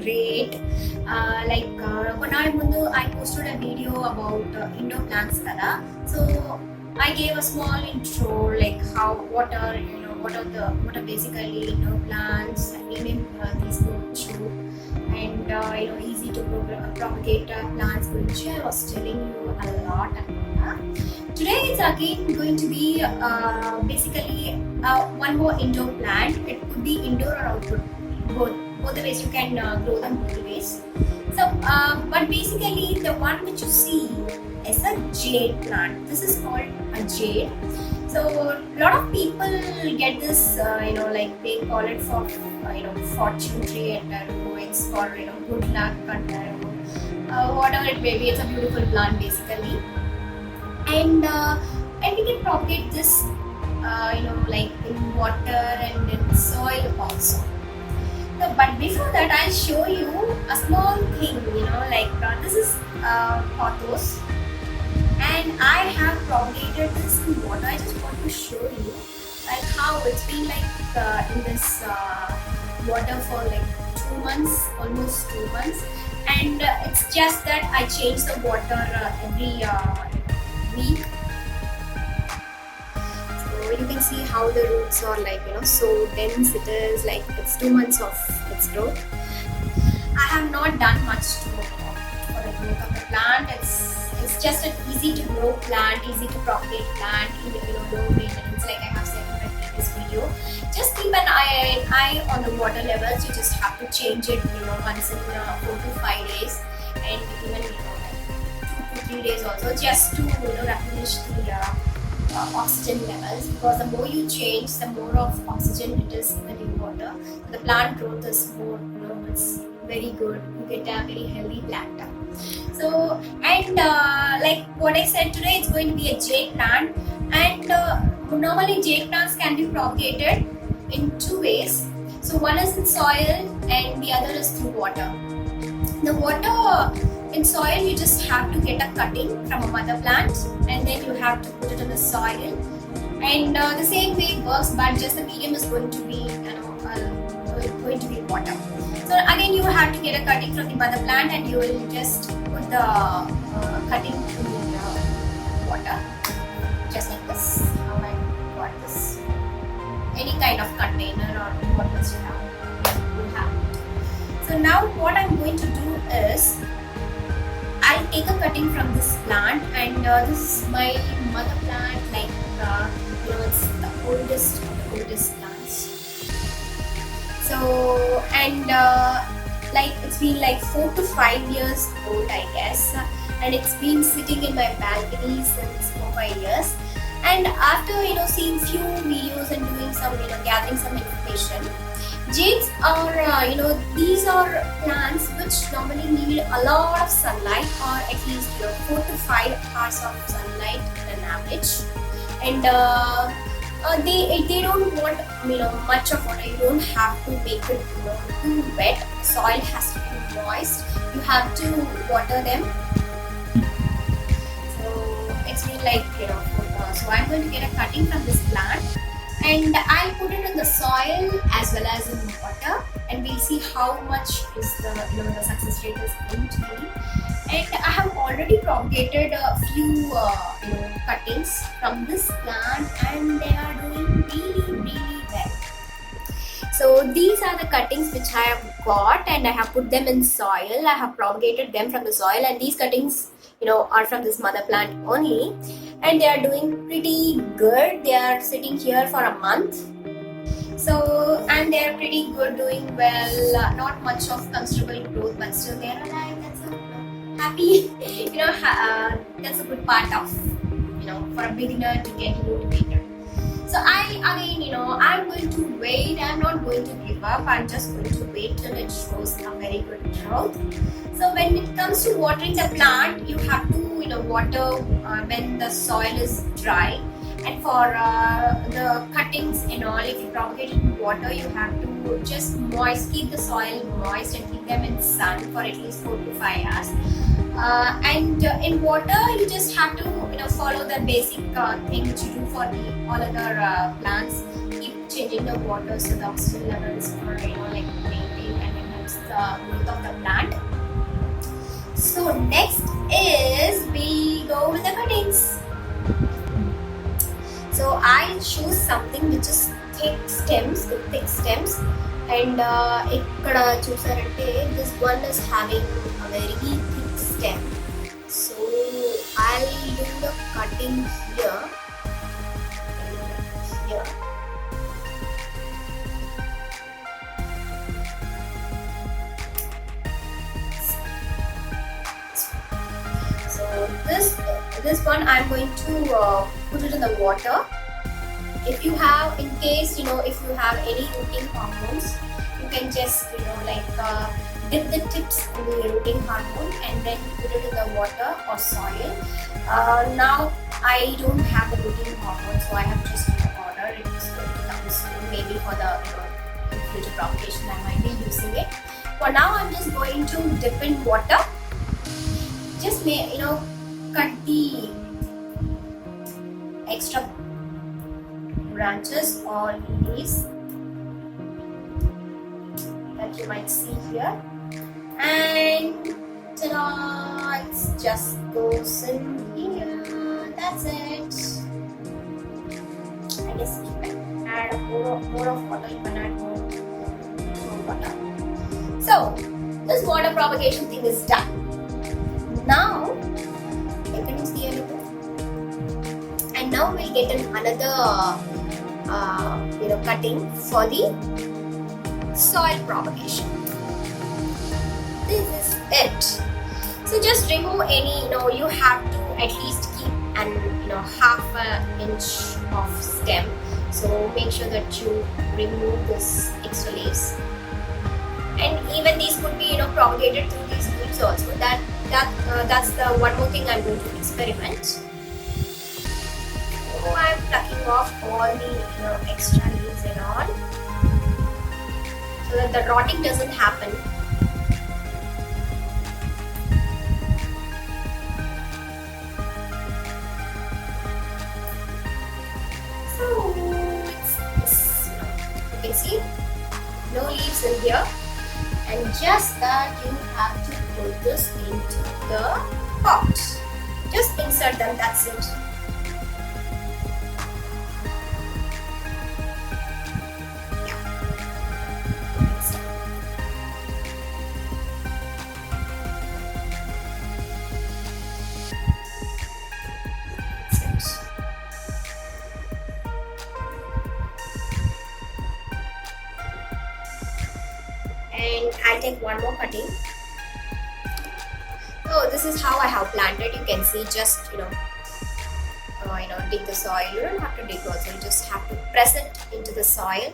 great. One hour mundu I posted a video about indoor plants kada. So I gave a small intro, like what are basically indoor plants, naming these go through, and easy to propagate plants which I was telling you a lot about. Today it's again going to be basically one more indoor plant. It could be indoor or outdoor, both the ways. You can grow them both the ways. So but basically the one which you see is a jade plant. This is called a jade. So a lot of people get this, like they call it for fortune tree and it's for good luck and whatever it may be. It's a beautiful plant basically, and we can propagate this like in water and in soil also. So, but before that, I'll show you a small thing. This is pothos, and I have propagated this in water. I just want to show you like how it's been in this water for like 2 months, almost 2 months, and it's just that I change the water every week. You can see how the roots are so dense. It is like it's 2 months of its growth. I have not done much for the growth of the plant. It's just an easy to grow plant, easy to propagate plant, low maintenance, like I have said in my previous video. Just keep an eye on the water levels. You just have to change it once in 4 to 5 days, and even 2 to 3 days also, just to replenish the oxygen levels, because the more you change, the more of oxygen it is in the water. The plant growth is more, it's very good. You get a very healthy plant. So, and like what I said today, it's going to be a jade plant, and normally jade plants can be propagated in 2 ways. So one is in soil and the other is through water. The water in soil, you just have to get a cutting from a mother plant, and then you have to put it in the soil, and the same way it works, but just the medium is going to be water. So again, you have to get a cutting from the mother plant, and you will just put the cutting in the water, just like this. How I got this, any kind of container or what else you have. So now what I'm going to do is, I'll take a cutting from this plant, and this is my mother plant, it's the oldest of the oldest plants. So, and it's been like 4 to 5 years old, I guess, and it's been sitting in my balcony since 4-5 years. And after seeing few videos and doing some gathering some information, jades are these are plants which normally need a lot of sunlight, or at least 4 to 5 hours of sunlight on an average, and they don't want much of water. You don't have to make it too wet. Soil has to be moist. You have to water them. So it's been like so I'm going to get a cutting from this plant, and I'll put it in the soil as well as in water, and we'll see how much is the success rate is going to be. And I have already propagated a few cuttings from this plant, and they are doing really, really well. So these are the cuttings which I have got, and I have put them in soil. I have propagated them from the soil, and these cuttings are from this mother plant only, and they are doing pretty good. They are sitting here for a month. So, and they are pretty good, doing well. Not much of considerable growth, but still they are alive. That's a happy, that's a good part of, for a beginner to get motivated. So I'm going to wait. I'm not going to give up. I'm just going to wait till it shows a very good growth. So when it comes to watering the plant, you have to water when the soil is dry, and for the cuttings all, if you propagate it in water, you have to just keep the soil moist and keep them in sun for at least 4 to 5 hours. And in water, you just have to follow the basic thing which you do for all other plants. Keep changing the water so the oxygen levels are maintained, and it helps the growth of the plant. So next is we go with the cuttings. So I choose something which is thick stems, with thick stems, and ikkada chusarante this one is having a very thick stem. So I'll do the cutting here. So this one I'm going to put it in the water. If you have, in case if you have any rooting hormones, you can just dip the tips in the rooting hormone and then put it in the water or soil. Now I don't have the rooting hormone, so I have just ordered it. It's going to come soon, maybe for the future propagation I might be using it. For now I'm just going to dip in water. Just cut the extra branches or leaves that you might see here, and ta-da, it just goes in here. That's it. I guess you can add more of water. You can add more water. So this water propagation thing is done. Now you can see a little, and now we'll get another cutting for the soil propagation. This is it. So just remove any, you have to at least keep half an inch of stem. So make sure that you remove this extra leaves. And even these could be propagated through these leaves also. That's the one more thing I'm going to experiment. So I'm plucking off all the extra leaves and all, so that the rotting doesn't happen. So it's you can see no leaves in here, and just that you have to put this into the pot. Just insert them, that's it. And I'll take one more cutting. So this is how I have planted. You can see, just dig the soil. You don't have to dig also. You just have to press it into the soil,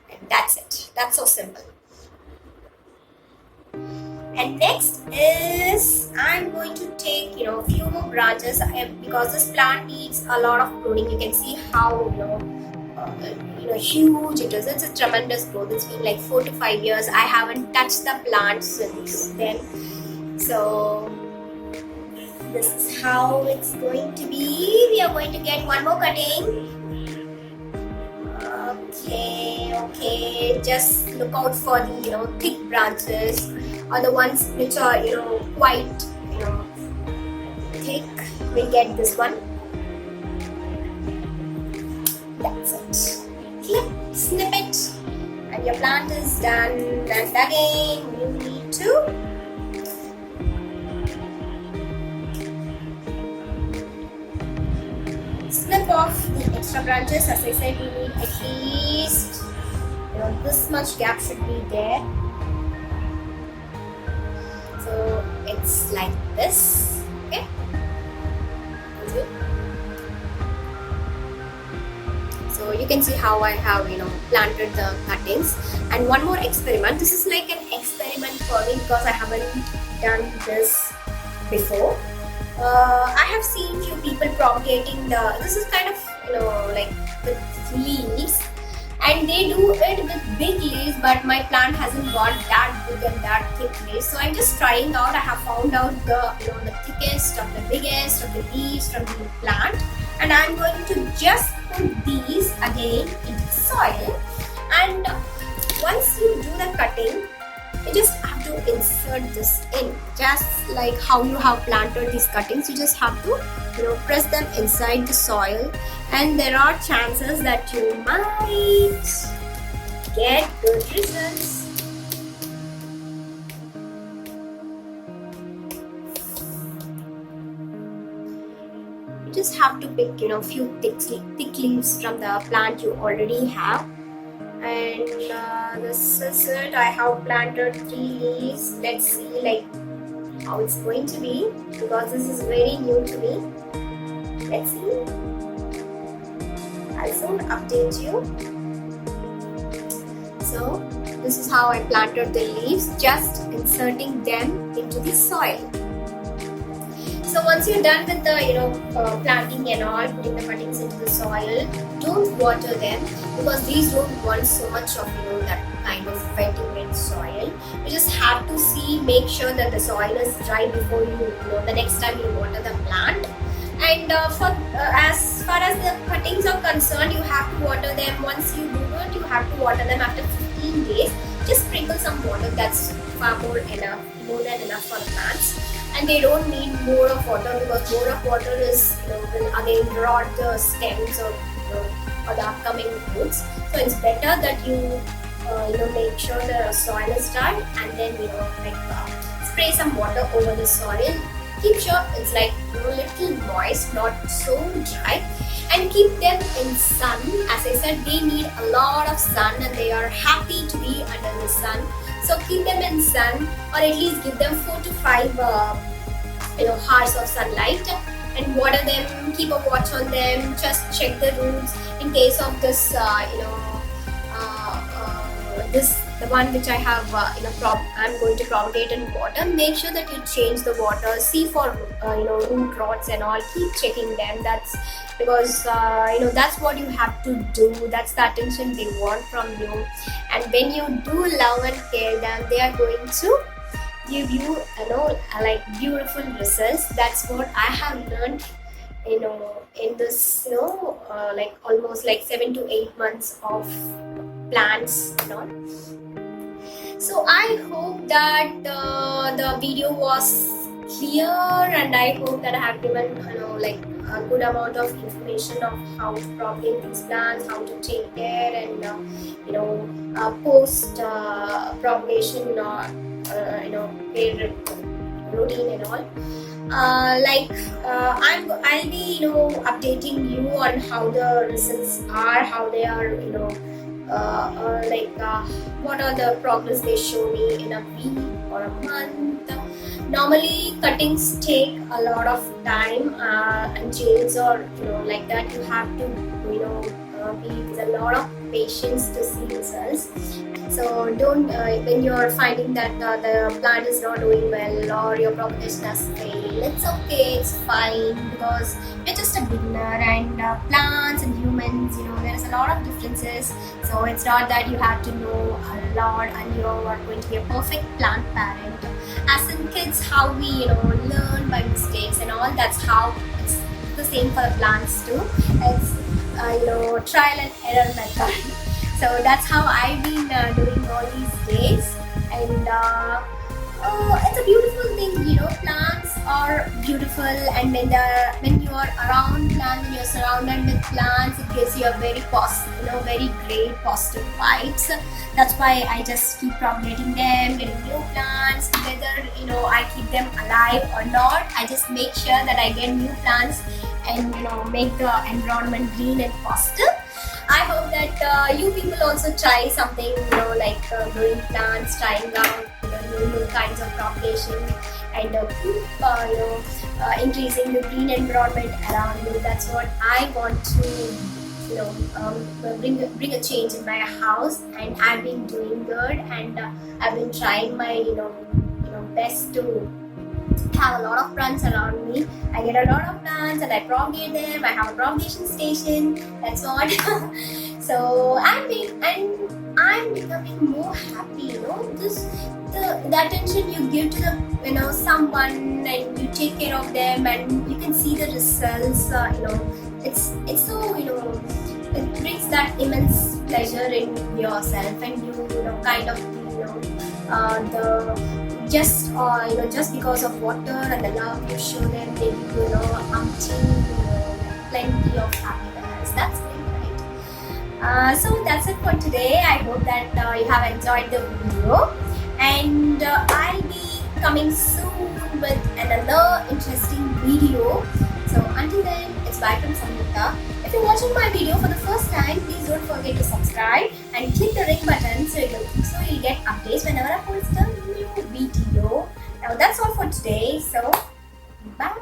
and that's it. That's so simple. And next is I'm going to take a few more branches, because this plant needs a lot of pruning. You can see how huge it is. It's a tremendous growth. It's been like 4 to 5 years. I haven't touched the plant since then. So this is how it's going to be. We are going to get one more cutting. Okay. Just look out for the thick branches, or the ones which are quite thick. We'll get this one. That's it. Clip, snip it, and your plant is done. And again, you need to snip off the extra branches. As I said, we need at least this much gap should be there. So it's like this. Okay. So you can see how I have planted the cuttings. And one more experiment. This is like an experiment for me, because I haven't done this before. I have seen few people propagating this is kind of like with leaves, and they do it with big leaves, but my plant hasn't got that big and that thick leaves. So I'm just trying out. I have found out the the thickest of the biggest of the leaves from the plant, and I'm going to just put these again into the soil. And once you do the cutting, you just have to to insert this in. Just like how you have planted these cuttings, you just have to press them inside the soil, and there are chances that you might get good results. You just have to pick few thick leaves from the plant you already have, and this is it. I have planted 3 leaves. Let's see like how it's going to be, because this is very new to me. Let's see. I'll soon update you. So this is how I planted the leaves, just inserting them into the soil. So once you're done with the planting and all, putting the cuttings into the soil, don't water them, because these don't want so much of that kind of wet soil. You just have to make sure that the soil is dry before the next time you water the plant. And as far as the cuttings are concerned, you have to water them. Once you do it, you have to water them after 15 days. Just sprinkle some water. That's far more than enough for the plants. And they don't need more of water, because more of water is will again rot the stems or the upcoming roots. So it's better that you make sure the soil is dry, and then spray some water over the soil. Keep sure it's like little moist, not so dry, and keep them in sun. As I said, they need a lot of sun, and they are happy to be under the sun. So keep them in sun, or at least give them 4 to 5 hours of sunlight, and water them. Keep a watch on them. Just check the roots in case of this the one which I have I'm going to propagate in water. Make sure that you change the water. See for root rots and all. Keep checking them. That's because that's what you have to do. That's the attention they want from you. And when you do love and care them, they are going to give you like beautiful results. That's what I have learned in this like almost like 7 to 8 months of plants and all. So I hope that the video was clear, and I hope that I have given like a good amount of information of how to propagate these plants, how to take care, and post propagation care routine and all. I'll be updating you on how the results are, how they are what are the progress they show me in a week or a month. Normally cuttings take a lot of time, and jades or like that, you have to be with a lot of patience to see results. So don't when you're finding that the plant is not doing well, or your propagation has failed, it's okay, it's fine, because you're just a beginner, and plants and humans, there is a lot of differences. So it's not that you have to know a lot and you are going to be a perfect plant parent. As in kids, how we learn by mistakes and all, that's how it's the same for the plants too. It's trial and error method. So that's how I've been doing all these days, and it's a beautiful thing. Plants are beautiful, and when you are around plants, when you're surrounded with plants, it gives you a very positive, very great positive vibes. That's why I just keep propagating them, getting new plants. Whether I keep them alive or not, I just make sure that I get new plants and make the environment green and positive. I hope that you people also try something, like growing plants, trying out new kinds of propagation, and keep increasing the green environment around you. That's what I want to bring a change in my house, and I've been doing good, and I've been trying my best to have a lot of plants around me. I get a lot of plants and I propagate them. I have a propagation station. That's what. So I'm becoming more happy. The attention you give to the someone, and you take care of them, and you can see the results. It's so it brings that immense pleasure in yourself, and you kind of the just because of water and the love you show them, they give you, plenty of happiness. That's great, right? So that's it for today. I hope that you have enjoyed the video, and I'll be coming soon with another interesting video. So until then, it's bye from Samhita. If you're watching my video for the first time, please don't forget to subscribe and click the ring button so you'll get updates whenever I post a new video. Now that's all for today. So bye.